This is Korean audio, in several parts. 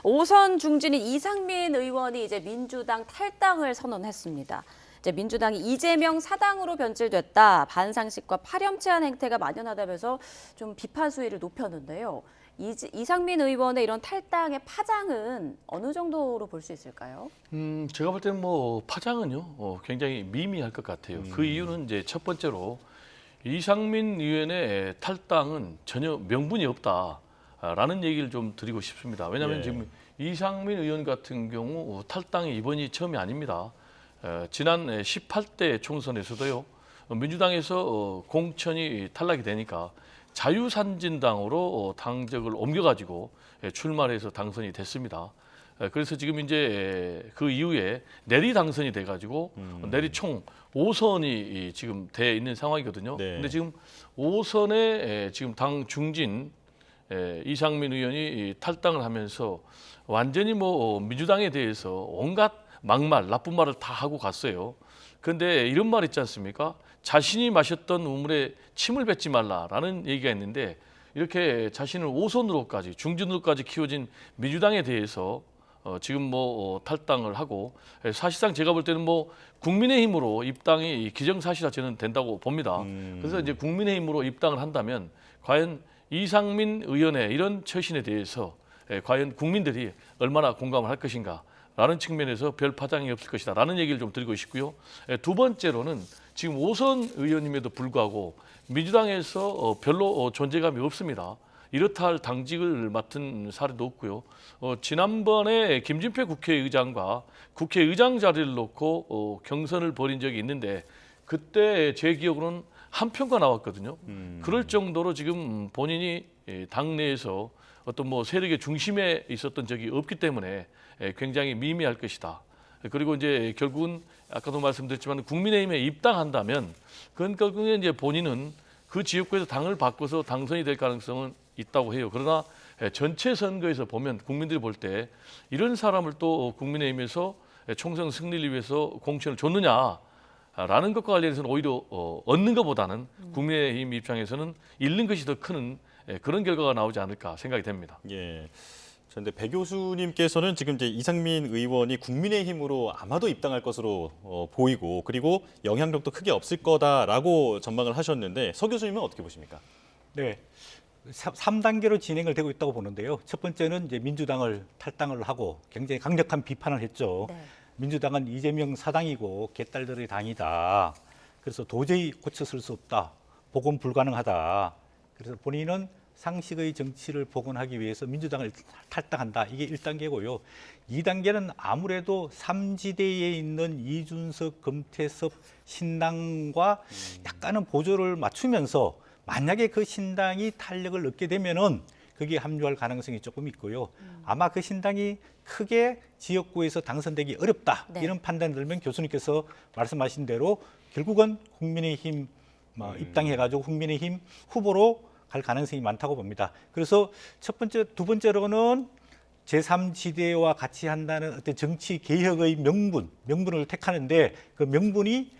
5선 중진인 이상민 의원이 이제 민주당 탈당을 선언했습니다. 이제 민주당이 이재명 사당으로 변질됐다, 반상식과 파렴치한 행태가 만연하다면서 좀 비판 수위를 높였는데요. 이상민 의원의 이런 탈당의 파장은 어느 정도로 볼 수 있을까요? 제가 볼 때는 뭐 파장은요 굉장히 미미할 것 같아요. 그 이유는 이제 첫 번째로 이상민 의원의 탈당은 전혀 명분이 없다라는 얘기를 좀 드리고 싶습니다. 왜냐하면 지금 이상민 의원 같은 경우 탈당이 이번이 처음이 아닙니다. 지난 18대 총선에서도요 민주당에서 공천이 탈락이 되니까 자유산진당으로 당적을 옮겨가지고 출마를 해서 당선이 됐습니다. 그래서 지금 이제 그 이후에 내리 당선이 돼가지고 내리 총 5선이 지금 돼 있는 상황이거든요. 네. 근데 지금 5선에 지금 당 중진 이상민 의원이 탈당을 하면서 완전히 뭐 민주당에 대해서 온갖 막말, 나쁜 말을 다 하고 갔어요. 그런데 이런 말 있지 않습니까? 자신이 마셨던 우물에 침을 뱉지 말라라는 얘기가 있는데 이렇게 자신을 5선으로까지 중진으로까지 키워진 민주당에 대해서 지금 뭐 탈당을 하고 사실상 제가 볼 때는 뭐 국민의힘으로 입당이 기정사실화 저는 된다고 봅니다. 그래서 이제 국민의힘으로 입당을 한다면 과연 이상민 의원의 이런 처신에 대해서 과연 국민들이 얼마나 공감을 할 것인가 라는 측면에서 별 파장이 없을 것이다 라는 얘기를 좀 드리고 싶고요. 두 번째로는 지금 5선 의원임에도 불구하고 민주당에서 별로 존재감이 없습니다. 이렇다 할 당직을 맡은 사례도 없고요. 지난번에 김진표 국회의장과 국회의장 자리를 놓고 경선을 벌인 적이 있는데 그때 제 기억으로는 한 표가 나왔거든요. 그럴 정도로 지금 본인이 당내에서 어떤 뭐 세력의 중심에 있었던 적이 없기 때문에 굉장히 미미할 것이다. 그리고 이제 결국은 아까도 말씀드렸지만 국민의힘에 입당한다면 그건 결국엔 이제 본인은 그 지역구에서 당을 바꿔서 당선이 될 가능성은 있다고 해요. 그러나 전체 선거에서 보면 국민들이 볼 때 이런 사람을 또 국민의힘에서 총선 승리를 위해서 공천을 줬느냐라는 것과 관련해서는 오히려 얻는 것보다는 국민의힘 입장에서는 잃는 것이 더 큰 그런 결과가 나오지 않을까 생각이 됩니다. 예. 그런데 배 교수님께서는 지금 이제 이상민 의원이 국민의힘으로 아마도 입당할 것으로 보이고 그리고 영향력도 크게 없을 거다라고 전망을 하셨는데 서 교수님은 어떻게 보십니까? 네. 3단계로 진행을 되고 있다고 보는데요. 첫 번째는 이제 민주당을 탈당을 하고 굉장히 강력한 비판을 했죠. 네. 민주당은 이재명 사당이고 개딸들의 당이다. 그래서 도저히 고쳐쓸 수 없다. 복원 불가능하다. 그래서 본인은 상식의 정치를 복원하기 위해서 민주당을 탈당한다. 이게 1단계고요. 2단계는 아무래도 삼지대에 있는 이준석, 금태섭 신당과 약간은 보조를 맞추면서 만약에 그 신당이 탄력을 얻게 되면은 거기에 합류할 가능성이 조금 있고요. 아마 그 신당이 크게 지역구에서 당선되기 어렵다. 네. 이런 판단 들면 교수님께서 말씀하신 대로 결국은 국민의힘 입당해가지고 국민의힘 후보로 갈 가능성이 많다고 봅니다. 그래서 첫 번째, 두 번째로는 제3지대와 같이 한다는 어떤 정치 개혁의 명분을 택하는데 그 명분이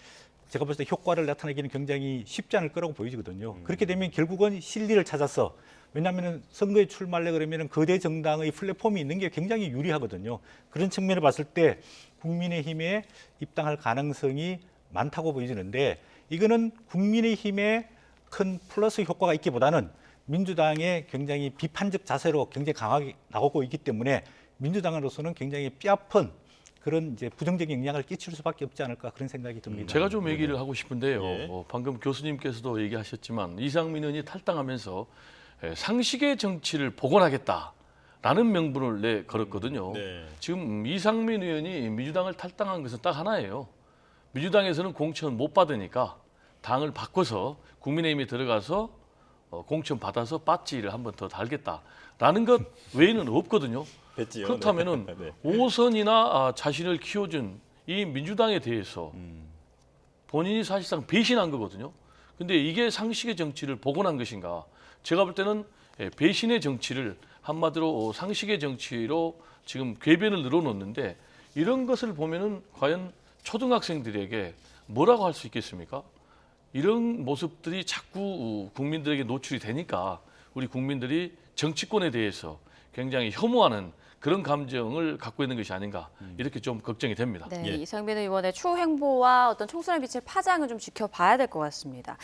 제가 볼 때 효과를 나타내기는 굉장히 쉽지 않을 거라고 보이거든요. 그렇게 되면 결국은 실리를 찾아서 왜냐하면 선거에 출마하려 그러면 거대 정당의 플랫폼이 있는 게 굉장히 유리하거든요. 그런 측면을 봤을 때 국민의힘에 입당할 가능성이 많다고 보여지는데 이거는 국민의힘에 큰 플러스 효과가 있기보다는 민주당의 굉장히 비판적 자세로 굉장히 강하게 나오고 있기 때문에 민주당으로서는 굉장히 뼈아픈 그런 이제 부정적인 영향을 끼칠 수밖에 없지 않을까 그런 생각이 듭니다. 제가 좀 얘기를 하고 싶은데요. 예. 방금 교수님께서도 얘기하셨지만 이상민 의원이 탈당하면서 상식의 정치를 복원하겠다라는 명분을 내걸었거든요. 네. 지금 이상민 의원이 민주당을 탈당한 것은 딱 하나예요. 민주당에서는 공천 못 받으니까 당을 바꿔서 국민의힘에 들어가서 공천 받아서 배지를 한 번 더 달겠다라는 것 외에는 없거든요. 뵀지요. 그렇다면은 네. 5선이나 자신을 키워준 이 민주당에 대해서 본인이 사실상 배신한 거거든요. 근데 이게 상식의 정치를 복원한 것인가? 제가 볼 때는 배신의 정치를 한마디로 상식의 정치로 지금 궤변을 늘어놓는데 이런 것을 보면은 과연 초등학생들에게 뭐라고 할 수 있겠습니까? 이런 모습들이 자꾸 국민들에게 노출이 되니까 우리 국민들이 정치권에 대해서 굉장히 혐오하는 그런 감정을 갖고 있는 것이 아닌가 이렇게 좀 걱정이 됩니다. 네, 예. 이상민 의원의 추후 행보와 어떤 총선에 미칠 파장을 좀 지켜봐야 될 것 같습니다.